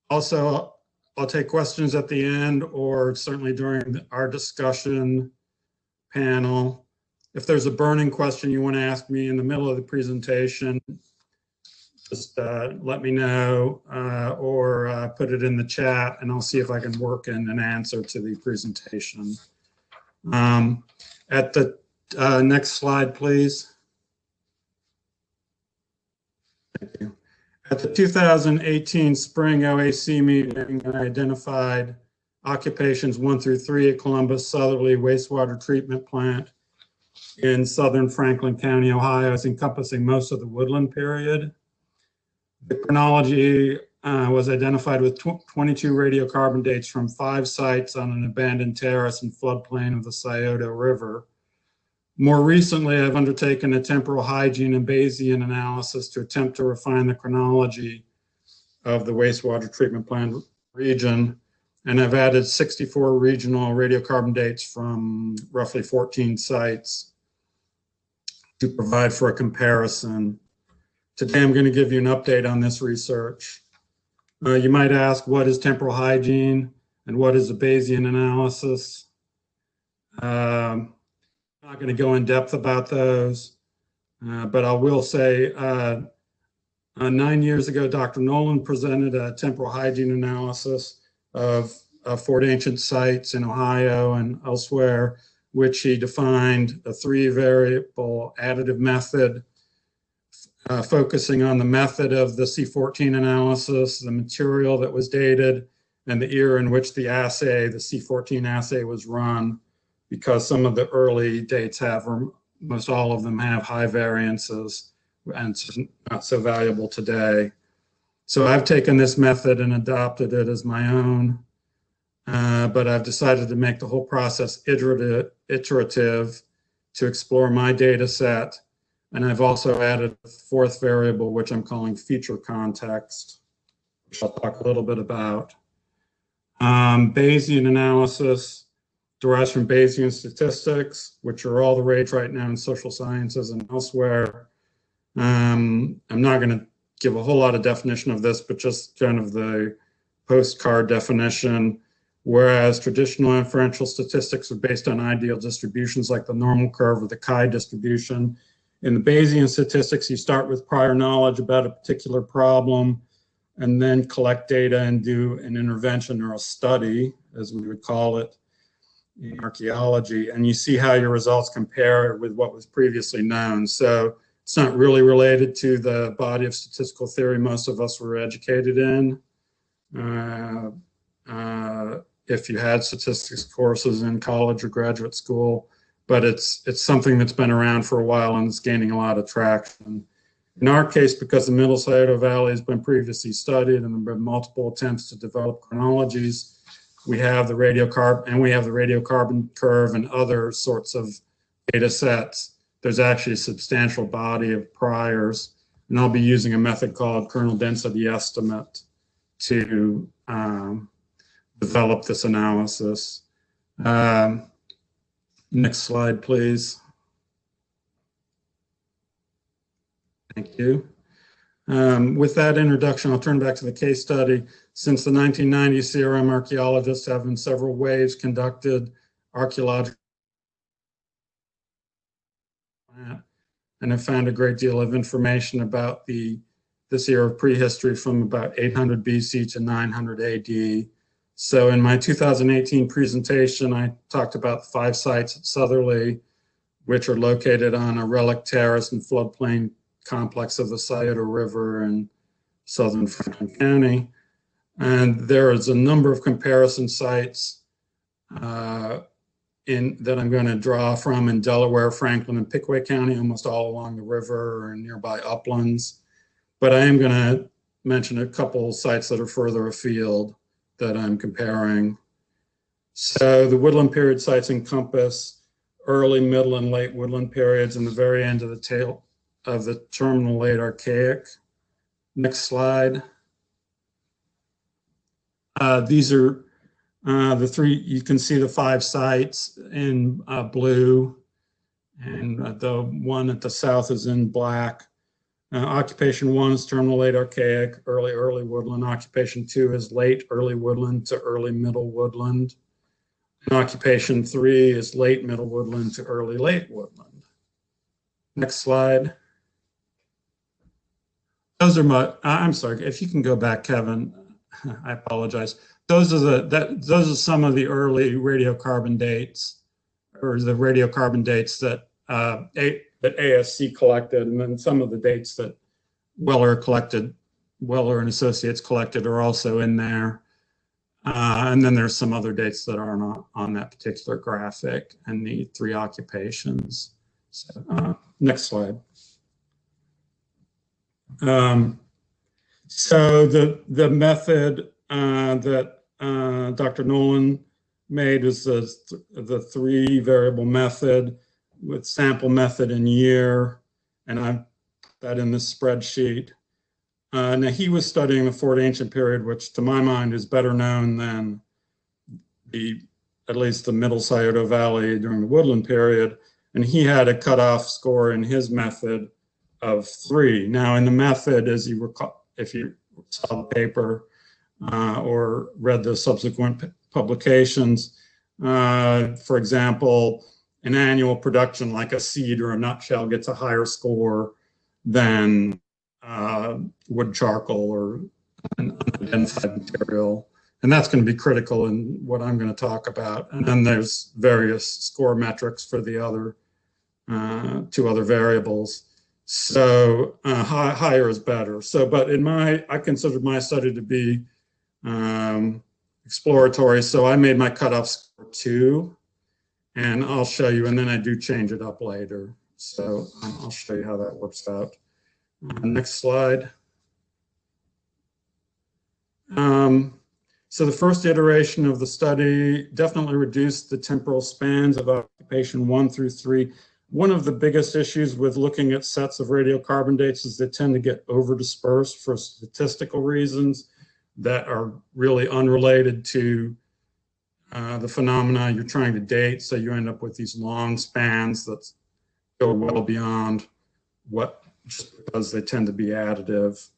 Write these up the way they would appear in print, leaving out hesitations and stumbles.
Also, I'll take questions at the end or certainly during our discussion panel. If there's a burning question you want to ask me in the middle of the presentation, just let me know or put it in the chat and I'll see if I can work in an answer to the presentation. At the next slide, please. Thank you. At the 2018 spring OAC meeting, I identified occupations 1 through 3 at Columbus Southerly Wastewater Treatment Plant in southern Franklin County, Ohio, as encompassing most of the Woodland period. The chronology was identified with 22 radiocarbon dates from 5 sites on an abandoned terrace and floodplain of the Scioto River. More recently, I've undertaken a temporal hygiene and Bayesian analysis to attempt to refine the chronology of the wastewater treatment plant region, and I've added 64 regional radiocarbon dates from roughly 14 sites to provide for a comparison. Today, I'm going to give you an update on this research. You might ask, what is temporal hygiene and what is a Bayesian analysis? I'm not going to go in depth about those, but I will say 9 years ago, Dr. Nolan presented a temporal hygiene analysis of 40 ancient sites in Ohio and elsewhere, which he defined a 3-variable additive method, focusing on the method of the C14 analysis, the material that was dated, and the year in which the assay, the C14 assay, was run, because some of the early dates have, or most all of them have, high variances and it's not so valuable today. So I've taken this method and adopted it as my own, but I've decided to make the whole process iterative to explore my data set. And I've also added a 4th variable, which I'm calling feature context, which I'll talk a little bit about. Bayesian analysis derives from Bayesian statistics, which are all the rage right now in social sciences and elsewhere. I'm not going to give a whole lot of definition of this, but just kind of the postcard definition. Whereas traditional inferential statistics are based on ideal distributions like the normal curve or the chi distribution. In the Bayesian statistics, you start with prior knowledge about a particular problem and then collect data and do an intervention or a study, as we would call it in archaeology, and you see how your results compare with what was previously known. So it's not really related to the body of statistical theory most of us were educated in. If you had statistics courses in college or graduate school, but it's something that's been around for a while and it's gaining a lot of traction. In our case, because the Middle Scioto Valley has been previously studied and there have been multiple attempts to develop chronologies, we have the radiocarbon curve and other sorts of data sets. There's actually a substantial body of priors, and I'll be using a method called kernel density estimate to develop this analysis. Next slide, please. Thank you. With that introduction, I'll turn back to the case study. Since the 1990s, CRM archaeologists have in several waves conducted archaeological and have found a great deal of information about this era of prehistory from about 800 BC to 900 AD. So in my 2018 presentation, I talked about 5 sites at Southerly, which are located on a relic terrace and floodplain complex of the Scioto River in southern Franklin County. And there is a number of comparison sites that I'm going to draw from in Delaware, Franklin, and Pickaway County, almost all along the river and nearby uplands. But I am going to mention a couple sites that are further afield that I'm comparing. So the woodland period sites encompass early, middle, and late woodland periods and the very end of the tail of the terminal late archaic. Next slide. These are the 3, you can see the 5 sites in blue, and the one at the south is in black. Occupation 1 is terminal late archaic, early woodland. Occupation 2 is late early woodland to early middle woodland. And occupation 3 is late middle woodland to early late woodland. Next slide. Those are my, I'm sorry, if you can go back, Kevin, I apologize. Those are some of the early radiocarbon dates, or the radiocarbon dates that ASC collected, and then some of the dates that Weller and Associates collected are also in there. And then there's some other dates that are not on that particular graphic, and the 3 occupations. So, next slide. So the method that Dr. Nolan made is the 3 variable method with sample method and year, and I've put that in this spreadsheet. Now he was studying the Fort Ancient period, which to my mind is better known than at least the Middle Scioto Valley during the Woodland period, and he had a cutoff score in his method of 3. Now in the method, as you recall, if you saw the paper or read the subsequent publications, for example, an annual production like a seed or a nutshell gets a higher score than wood charcoal or an unidentified material. And that's going to be critical in what I'm going to talk about. And then there's various score metrics for the other 2 other variables. So higher is better. So, but I considered my study to be exploratory. So I made my cutoff score 2, and I'll show you, and then I do change it up later. So I'll show you how that works out. Next slide. So the first iteration of the study definitely reduced the temporal spans of occupation 1 through 3. One of the biggest issues with looking at sets of radiocarbon dates is they tend to get over-dispersed for statistical reasons that are really unrelated to the phenomena you're trying to date. So you end up with these long spans that go well beyond what, just because they tend to be additive,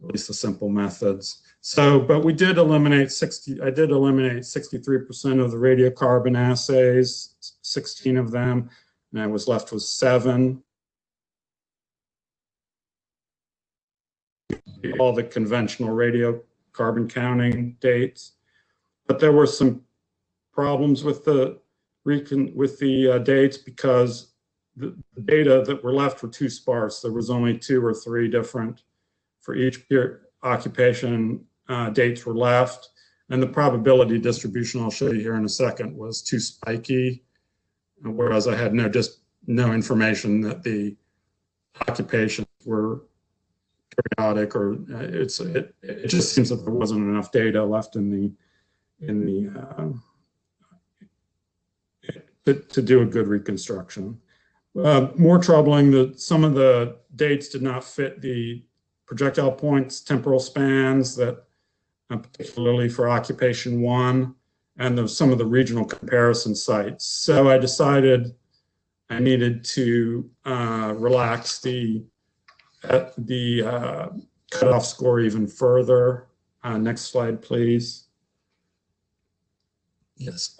at least the simple methods. So, but we did eliminate 63% of the radiocarbon assays, 16 of them, and I was left with 7. All the conventional radiocarbon counting dates, but there were some problems with the dates because the data that were left were too sparse. There was only 2 or 3 different for each occupation dates were left, and the probability distribution I'll show you here in a second was too spiky, whereas I had no information that the occupations were periodic, or it just seems that there wasn't enough data left to do a good reconstruction. More troubling that some of the dates did not fit the projectile points temporal spans that particularly for occupation 1 and some of the regional comparison sites. So I decided I needed to relax the cutoff score even further. Next slide, please. Yes.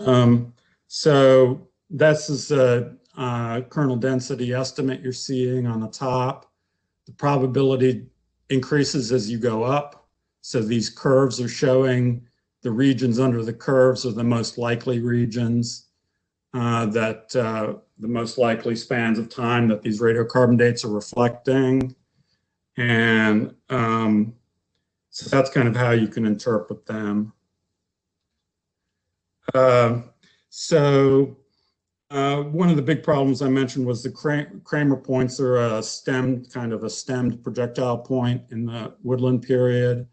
So this is a kernel density estimate you're seeing on the top. The probability increases as you go up. So these curves are showing the regions under the curves are the most likely regions the most likely spans of time that these radiocarbon dates are reflecting. And so that's kind of how you can interpret them. One of the big problems I mentioned was the Kramer points are a stemmed projectile point in the Woodland period.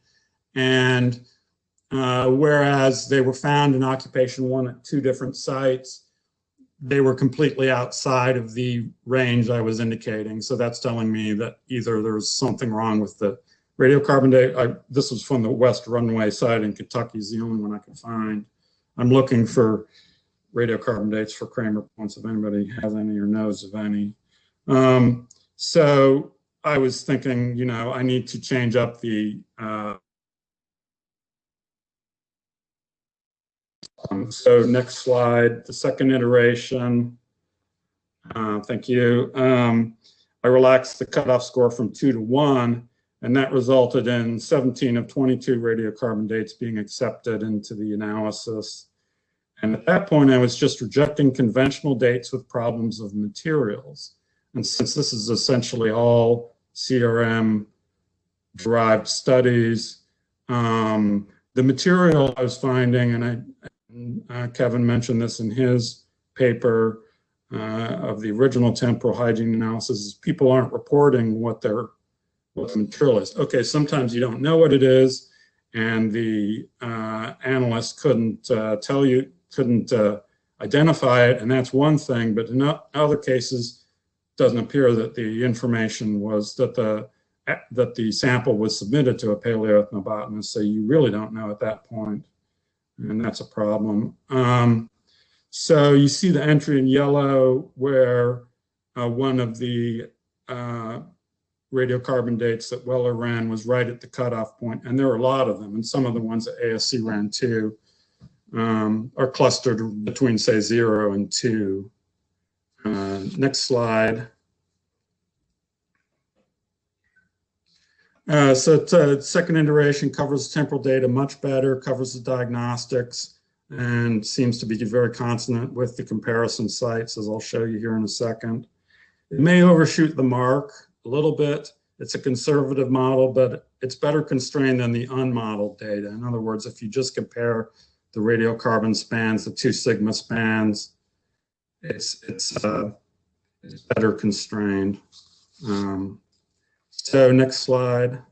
And whereas they were found in occupation 1 at 2 different sites, they were completely outside of the range I was indicating. So that's telling me that either there's something wrong with the radiocarbon date. This was from the West Runway site in Kentucky, is the only one I could find. I'm looking for radiocarbon dates for Kramer points if anybody has any or knows of any. So I was thinking, you know, I need to change up the so next slide, the second iteration. Thank you. I relaxed the cutoff score from 2 to 1, and that resulted in 17 of 22 radiocarbon dates being accepted into the analysis. And at that point, I was just rejecting conventional dates with problems of materials. And since this is essentially all CRM-derived studies, the material I was finding, and Kevin mentioned this in his paper of the original temporal hygiene analysis, is people aren't reporting what the material is. Okay, sometimes you don't know what it is, and the analyst couldn't tell you, couldn't identify it, and that's one thing. But in other cases, it doesn't appear that the information was that the sample was submitted to a paleoethnobotanist, so you really don't know at that point, and that's a problem. So you see the entry in yellow where one of the radiocarbon dates that Weller ran was right at the cutoff point, and there are a lot of them, and some of the ones that ASC ran too are clustered between, say, 0 and 2. Next slide. So second iteration covers temporal data much better, covers the diagnostics, and seems to be very consonant with the comparison sites, as I'll show you here in a second. It may overshoot the mark a little bit. It's a conservative model, but it's better constrained than the unmodeled data. In other words, if you just compare the radiocarbon spans, the 2 sigma spans, it's better constrained. So next slide.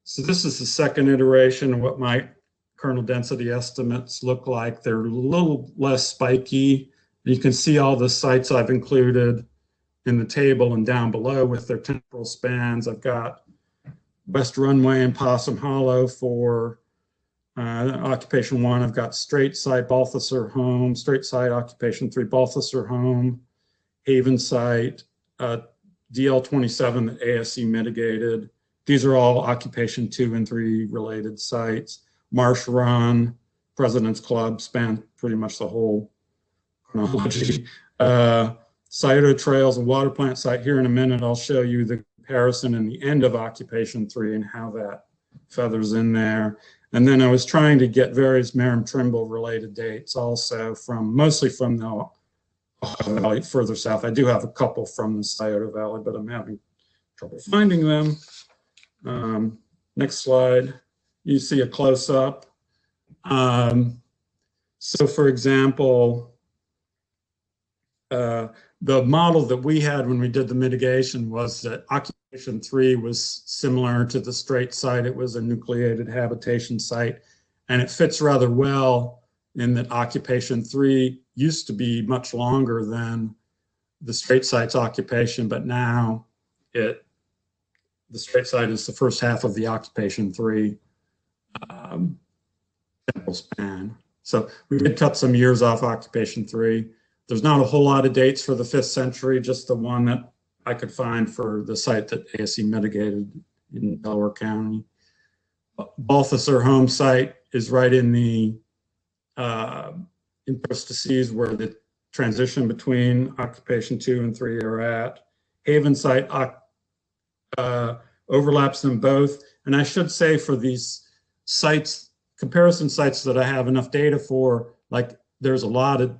So this is the second iteration of what my kernel density estimates look like. They're a little less spiky. You can see all the sites I've included in the table and down below with their temporal spans. I've got West Runway and Possum Hollow for occupation 1. I've got straight site Balthasar Home, straight site occupation 3 Balthasar Home, Haven site, DL27 that ASC mitigated. These are all occupation 2 and 3 related sites. Marsh Run, President's Club span pretty much the whole chronology. Scioto Trails and Water Plant site. Here in a minute, I'll show you the comparison in the end of occupation 3 and how that feathers in there. And then I was trying to get various Merrim Trimble related dates also mostly from the Ohio Valley further south. I do have a couple from the Scioto Valley, but I'm having trouble finding them. Next slide. You see a close-up. So for example, the model that we had when we did the mitigation was that occupation 3 was similar to the straight site. It was a nucleated habitation site, and it fits rather well in that occupation 3 used to be much longer than the straight site's occupation, but now the straight site is the first half of the occupation 3 temporal span. So we did cut some years off occupation 3. There's not a whole lot of dates for the 5th century, just the one that I could find for the site that ASC mitigated in Delaware County. Balthasar Home site is right in the interstices where the transition between occupation 2 and 3 are at. Haven site overlaps them both. And I should say for these sites, comparison sites that I have enough data for, like there's a lot of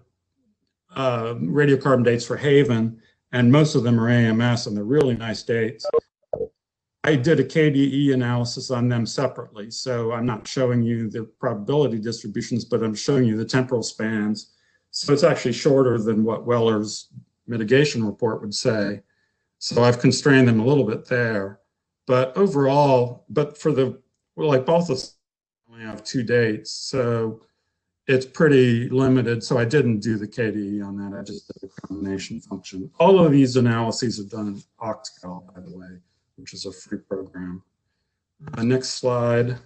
radiocarbon dates for Haven, and most of them are AMS, and they're really nice dates. I did a KDE analysis on them separately, so I'm not showing you the probability distributions, but I'm showing you the temporal spans. So it's actually shorter than what Weller's mitigation report would say. So I've constrained them a little bit there. But overall, like both of us only have 2 dates, so it's pretty limited. So I didn't do the KDE on that. I just did the combination function. All of these analyses are done in Octal, by the way, which is a free program. Next slide.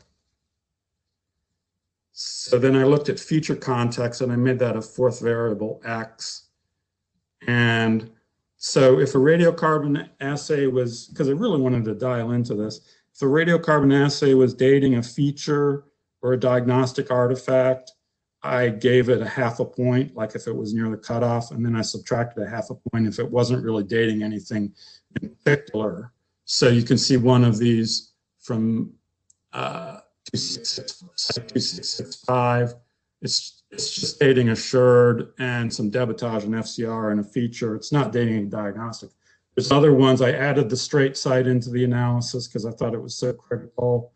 So then I looked at feature context, and I made that a 4th variable, X. And So if a radiocarbon assay was, because I really wanted to dial into this, if the radiocarbon assay was dating a feature or a diagnostic artifact, I gave it a half a point, like if it was near the cutoff, and then I subtracted a half a point if it wasn't really dating anything in particular. So you can see one of these from 2665. It's just dating assured and some debitage and FCR and a feature. It's not dating any diagnostic. There's other ones. I added the straight site into the analysis because I thought it was so critical.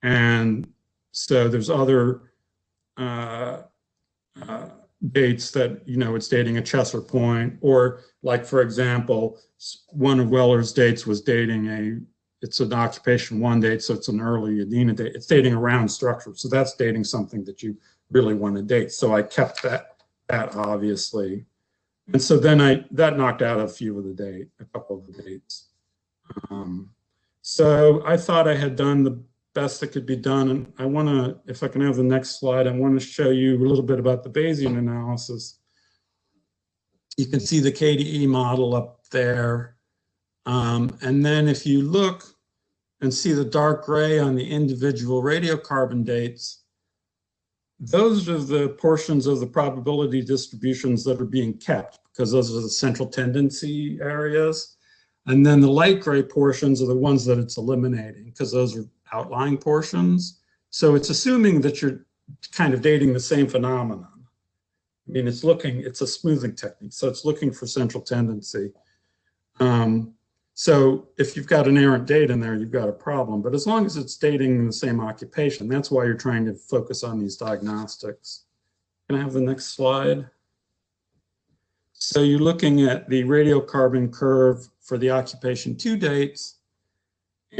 And so there's other dates that, you know, it's dating a Chesser point, or like, for example, one of Weller's dates was dating it's an occupation 1 date, so it's an early Adena date. It's dating a round structure, so that's dating something that you really want to date. So I kept that obviously. And so then that knocked out a couple of the dates. So I thought I had done the best that could be done. And I want to, if I can have the next slide, I want to show you a little bit about the Bayesian analysis. You can see the KDE model up there. And then if you look and see the dark gray on the individual radiocarbon dates, those are the portions of the probability distributions that are being kept, because those are the central tendency areas. And then the light gray portions are the ones that it's eliminating, because those are outlying portions. So it's assuming that you're kind of dating the same phenomenon. I mean, it's a smoothing technique, so it's looking for central tendency. So if you've got an errant date in there, you've got a problem. But as long as it's dating the same occupation, that's why you're trying to focus on these diagnostics. Can I have the next slide? So you're looking at the radiocarbon curve for the occupation 2 dates,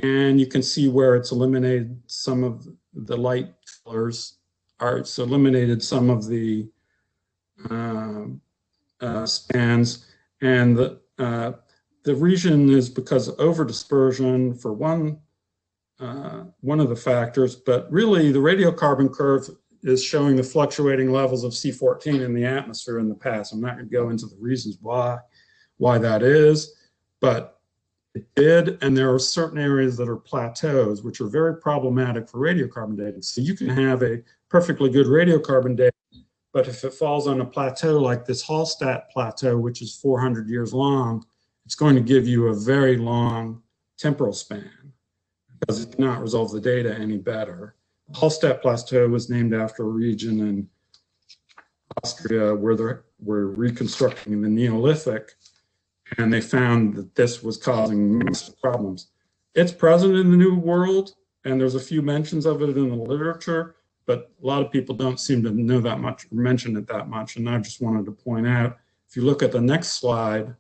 and you can see where it's eliminated some of the light colors. It's eliminated some of the spans, and the reason is because of over-dispersion for one of the factors, but really the radiocarbon curve is showing the fluctuating levels of C14 in the atmosphere in the past. I'm not going to go into the reasons why that is, but it did, and there are certain areas that are plateaus, which are very problematic for radiocarbon dating. So you can have a perfectly good radiocarbon date, but if it falls on a plateau like this Hallstatt plateau, which is 400 years long, it's going to give you a very long temporal span because it cannot resolve the data any better. The Hallstatt plateau was named after a region in Austria where we're reconstructing in the Neolithic, and they found that this was causing massive problems. It's present in the New World, and there's a few mentions of it in the literature, but a lot of people don't seem to know that much or mention it that much, and I just wanted to point out, if you look at the next slide,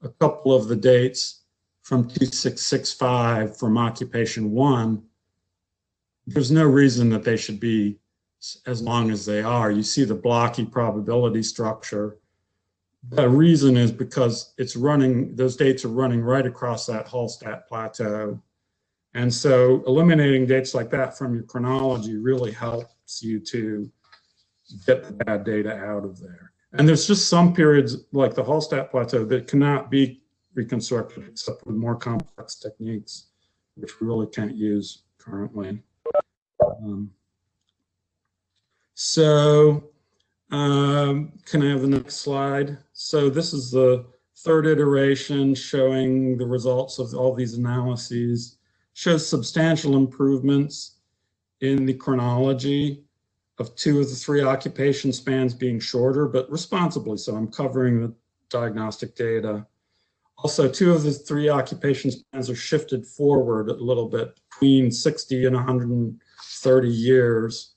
a couple of the dates from 2665 from occupation 1, there's no reason that they should be as long as they are. You see the blocky probability structure. The reason is because those dates are running right across that Hallstatt plateau. And so eliminating dates like that from your chronology really helps you to get the bad data out of there. And there's just some periods like the Hallstatt plateau that cannot be reconstructed except with more complex techniques, which we really can't use currently. Can I have the next slide? So this is the 3rd iteration showing the results of all these analyses. Shows substantial improvements in the chronology of 2 of the 3 occupation spans being shorter, but responsibly so. I'm covering the diagnostic data. Also, 2 of the 3 occupation spans are shifted forward a little bit between 60 and 130 years.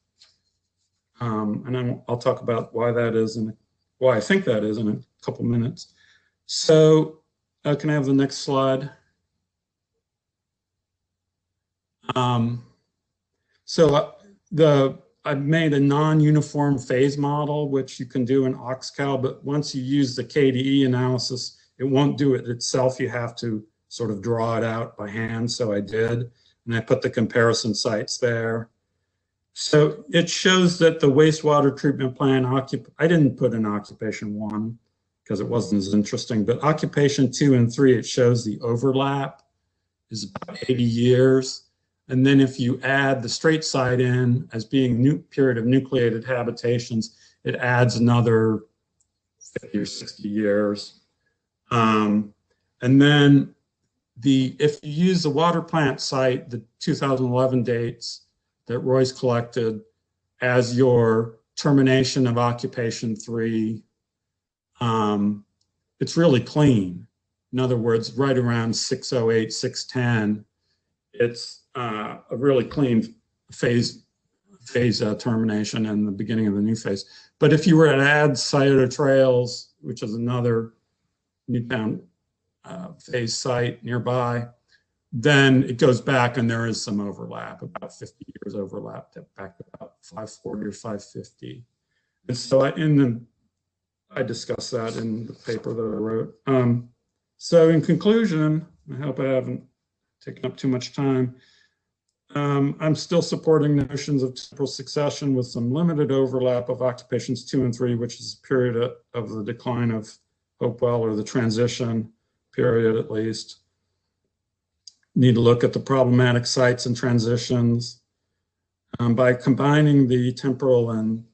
And I'll talk about why that is and why I think that is in a couple minutes. So can I have the next slide? I've made a non-uniform phase model, which you can do in OxCal, but once you use the KDE analysis, it won't do it itself. You have to sort of draw it out by hand, so I did. And I put the comparison sites there. So it shows that the wastewater treatment plant, I didn't put in occupation 1, because it wasn't as interesting. But occupation 2 and 3, it shows the overlap is about 80 years. And then if you add the straight side in as being new period of nucleated habitations, it adds another 50 or 60 years. And then if you use the water plant site, the 2011 dates that Roy's collected as your termination of occupation 3, it's really clean. In other words, right around 608, 610, it's a really clean phase termination and the beginning of the new phase. But if you were to add Scioto Trails, which is another Newtown phase site nearby, then it goes back and there is some overlap, about 50 years overlap, back to about 540 or 550. And so I discussed that in the paper that I wrote. So in conclusion, I hope I haven't taken up too much time. I'm still supporting notions of temporal succession with some limited overlap of occupations 2 and 3, which is a period of the decline of Hopewell, or the transition period at least. Need to look at the problematic sites and transitions. By combining the temporal and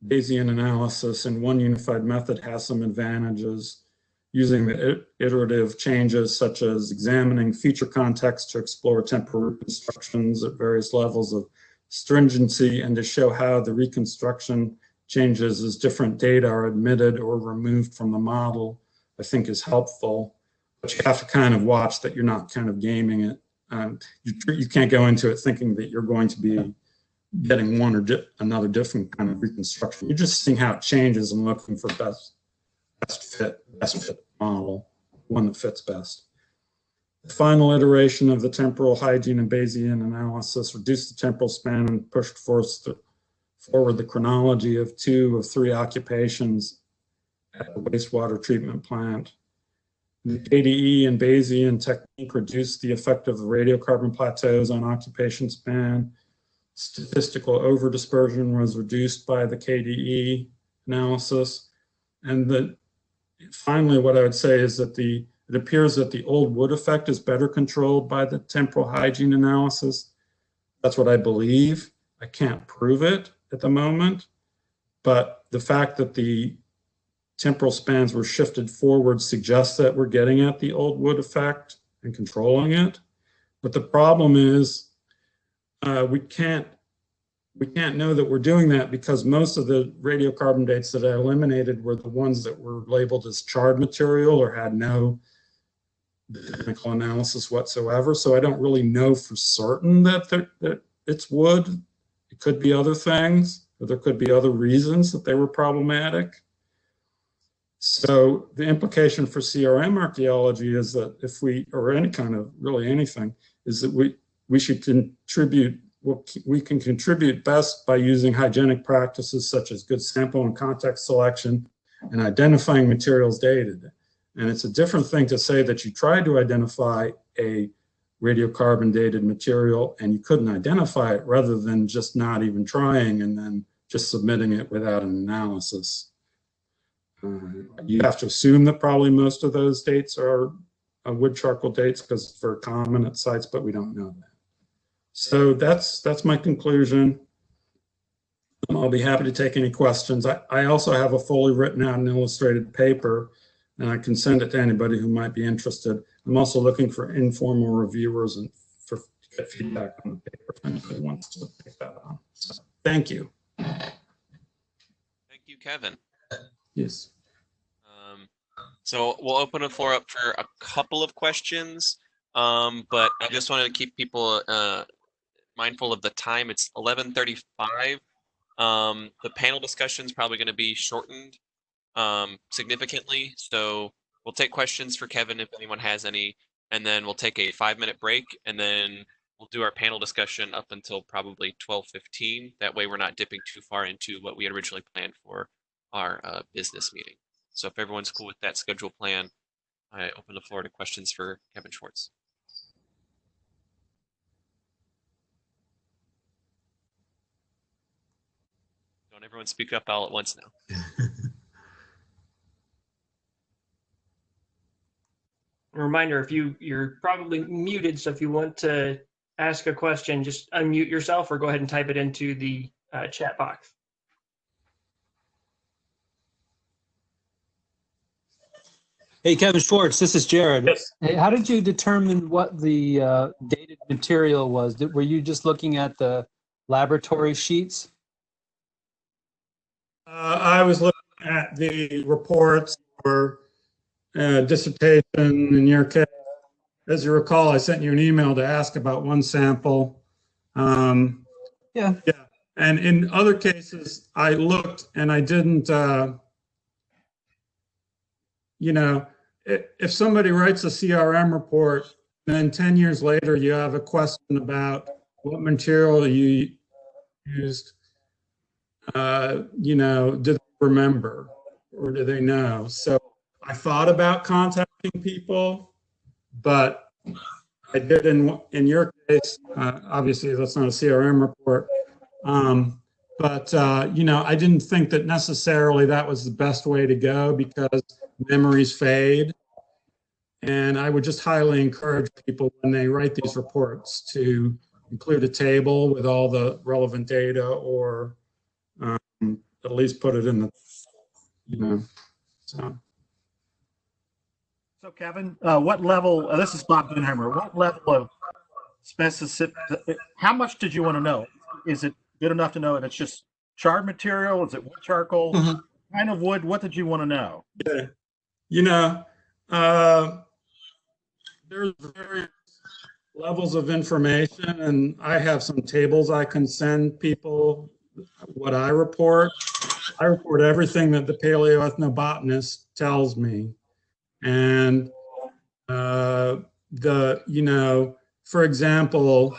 Bayesian analysis in one unified method has some advantages. Using the iterative changes, such as examining feature context to explore temporal reconstructions at various levels of stringency, and to show how the reconstruction changes as different data are admitted or removed from the model, I think is helpful. But you have to kind of watch that you're not kind of gaming it. You can't go into it thinking that you're going to be getting one or another different kind of reconstruction. You're just seeing how it changes and looking for best fit model, one that fits best. The final iteration of the temporal hygiene and Bayesian analysis reduced the temporal span and pushed forward the chronology of 2 of 3 occupations at the wastewater treatment plant. The KDE and Bayesian technique reduced the effect of the radiocarbon plateaus on occupation span. Statistical over-dispersion was reduced by the KDE analysis. And finally, what I would say is that it appears that the old wood effect is better controlled by the temporal hygiene analysis. That's what I believe. I can't prove it at the moment, but the fact that the temporal spans were shifted forward suggests that we're getting at the old wood effect and controlling it. But the problem is we can't know that we're doing that, because most of the radiocarbon dates that I eliminated were the ones that were labeled as charred material or had no chemical analysis whatsoever. So I don't really know for certain that it's wood. It could be other things, or there could be other reasons that they were problematic. So the implication for CRM archaeology is that if we, or any kind of really anything, is that we should contribute. We can contribute best by using hygienic practices such as good sample and context selection and identifying materials dated. And it's a different thing to say that you tried to identify a radiocarbon dated material and you couldn't identify it, rather than just not even trying and then just submitting it without an analysis. You have to assume that probably most of those dates are wood charcoal dates because it's very common at sites, but we don't know that. So that's my conclusion. I'll be happy to take any questions. I also have a fully written out and illustrated paper, and I can send it to anybody who might be interested. I'm also looking for informal reviewers and to get feedback on the paper if anybody wants to pick that up. So, thank you. Thank you, Kevin. Yes. So we'll open the floor up for a couple of questions, but I just wanted to keep people mindful of the time. It's 11:35. The panel discussion is probably going to be shortened significantly, so we'll take questions for Kevin if anyone has any, and then we'll take a 5-minute break, and then we'll do our panel discussion up until probably 12:15. That way we're not dipping too far into what we had originally planned for our business meeting. So if everyone's cool with that schedule plan, I open the floor to questions for Kevin Schwarz. Don't everyone speak up all at once now. reminder, if you're probably muted, so if you want to ask a question, just unmute yourself or go ahead and type it into the chat box. Hey, Kevin Schwarz, this is Jared. Yes. Hey, how did you determine what the dated material was? Were you just looking at the laboratory sheets? I was looking at the reports for dissertation. In your case, as you recall, I sent you an email to ask about one sample. Yeah. And in other cases, I looked and I didn't, you know, if somebody writes a CRM report, then 10 years later, you have a question about what material you used, you know, do they remember or do they know? So I thought about contacting people, but I did in your case, obviously that's not a CRM report. You know, I didn't think that necessarily that was the best way to go because memories fade. And I would just highly encourage people when they write these reports to include a table with all the relevant data or at least put it in the, you know, so. So Kevin, what level, this is Bob Dunhammer, what level of specificity, how much did you want to know? Is it good enough to know that it's just charred material? Is it wood charcoal? Mhm. Kind of wood? What did you want to know? Yeah. You know, there's various levels of information, and I have some tables I can send people what I report. I report everything that the paleoethnobotanist tells me. And you know, for example,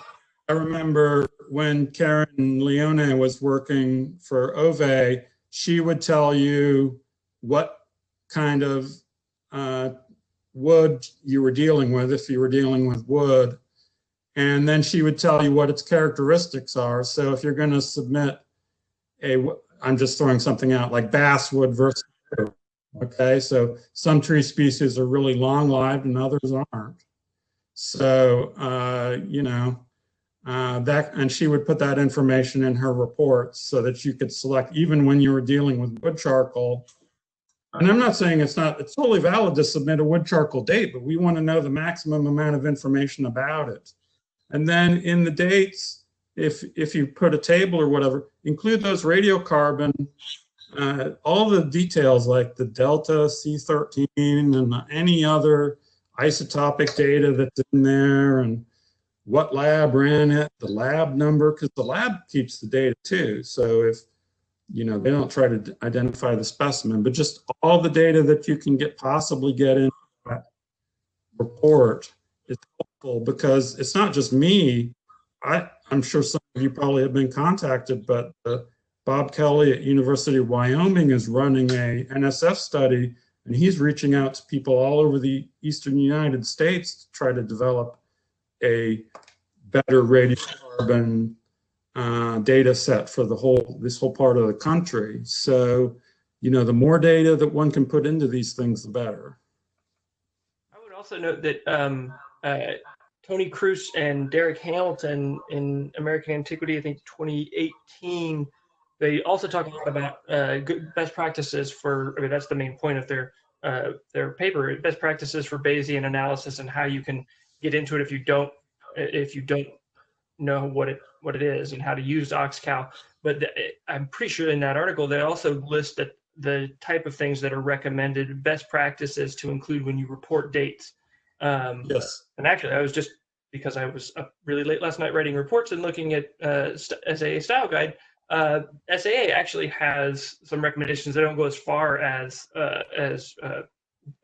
I remember when Karen Leone was working for Ove, she would tell you what kind of wood you were dealing with, if you were dealing with wood. And then she would tell you what its characteristics are. So if you're going to submit I'm just throwing something out, like basswood versus, okay, so some tree species are really long-lived and others aren't. So, you know, and she would put that information in her reports so that you could select, even when you were dealing with wood charcoal. And I'm not saying it's totally valid to submit a wood charcoal date, but we want to know the maximum amount of information about it. And then in the dates, if you put a table or whatever, include those radiocarbon, all the details like the delta C13 and any other isotopic data that's in there and what lab ran it, the lab number, because the lab keeps the data too. So if, you know, they don't try to identify the specimen, but just all the data that you can possibly get in that report is helpful because it's not just me. I'm sure some of you probably have been contacted, but Bob Kelly at University of Wyoming is running a NSF study, and he's reaching out to people all over the Eastern United States to try to develop a better radiocarbon data set for this whole part of the country. So, you know, the more data that one can put into these things, the better. I would also note that Tony Cruz and Derek Hamilton in American Antiquity, I think 2018, they also talk a lot about good best practices for, I mean, that's the main point of their paper, best practices for Bayesian analysis and how you can get into it if you don't know what it is and how to use OxCal. But I'm pretty sure in that article, they also list that the type of things that are recommended, best practices to include when you report dates. Yes. And actually, I was just, because I was up really late last night writing reports and looking at SAA style guide, SAA actually has some recommendations that don't go as far as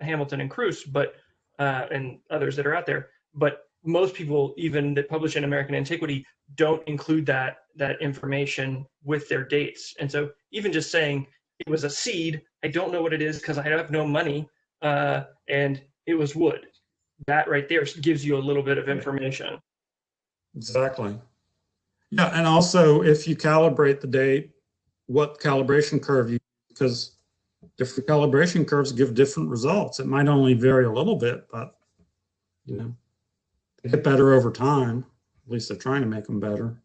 Hamilton and Cruz, but and others that are out there. But most people, even that publish in American Antiquity, don't include that information with their dates. And so even just saying it was a seed, I don't know what it is because I have no money, and it was wood. That right there gives you a little bit of information. Exactly. Yeah, and also if you calibrate the date, what calibration curve you, because different calibration curves give different results. It might only vary a little bit, but you know, they get better over time. At least they're trying to make them better.